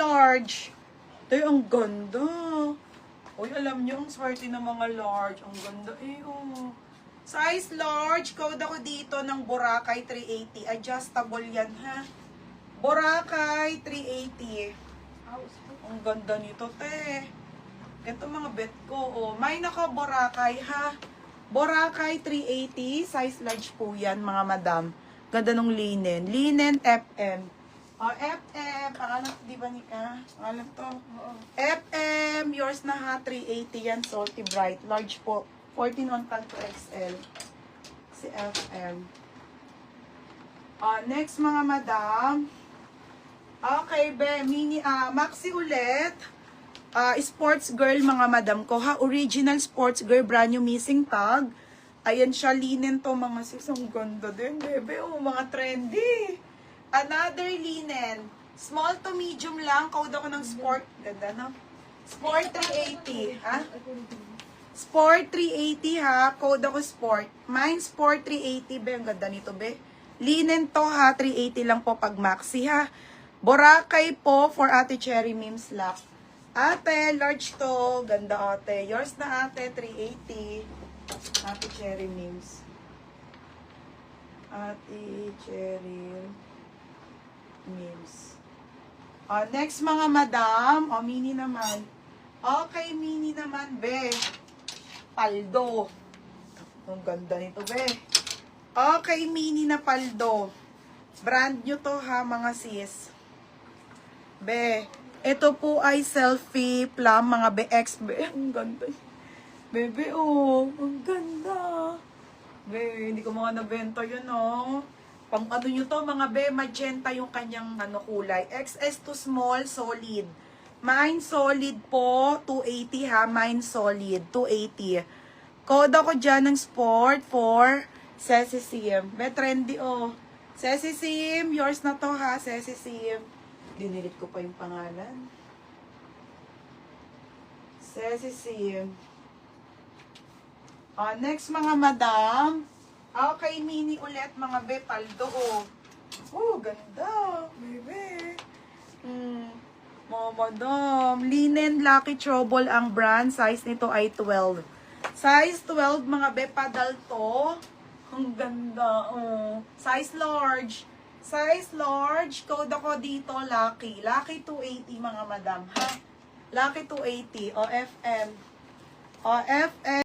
large. Tay, ang ganda. Uy, alam niyo, ang swerte ng mga large. Ang ganda eh, oh. Size large. Code ako dito ng Boracay 380. Adjustable yan, ha? Boracay 380. Ang ganda nito, te. Ito mga bet ko, oh. May naka Boracay, ha? Boracay 380. Size large po yan, mga madam. Ganda nung linen. Linen FM. FM, pangalan, di ba Nika? Pangalan to. FM, yours na ha, 380 yan, salty bright. Large po, 14 on to XL. Si FM. Next mga madam. Okay, be, mini, maxi ulit. Sports girl mga madam ko ha. Original sports girl, brand new missing tag. Ayan siya, linen to mga sis. Ang ganda din, bebe. Oh, mga trendy. Another linen. Small to medium lang. Code ako ng sport. Ganda, no? Sport 380. Ha? Sport 380, ha? Code ako sport. Mine sport 380, be. Ang ganda nito, be. Linen to, ha? 380 lang po pag maxi, ha? Boracay po for Ate Cherry Mims Lock. Ate, large to. Ganda, ate. Yours na, ate. 380. Ate Cherry Mims. Ate Cherry Mims. Next mga madam. Mini naman. Okay, mini naman, be. Paldo. Ang ganda nito, be. Okay, mini na paldo. Brand new to, ha, mga sis. Be. Ito po ay selfie plum, mga BX. Be, ang ganda. Bebe, oh. Ang ganda. Be, hindi ko mga nabenta yun, oh. Pang ano nyo to, mga be, magenta yung kanyang kulay. XS to small, solid. Mine solid po, 280 ha. Mine solid, 280. Code ako dyan ng sport for Ceci Sim. Be, trendy, oh. Ceci Sim, yours na to ha, Ceci Sim. Dinilit ko pa yung pangalan. Ceci Sim. Next mga madam. Okay, mini ulit mga be, paldo, oh. Oh, ganda. Bebe. Mga madam. Linen Lucky Trouble ang brand. Size nito ay 12. Size 12, mga be, padal to. Ang ganda, oh. Size large. Size large. Code ako dito, Lucky. Lucky 280, mga madam, ha? Lucky 280. O, FM. O, FM.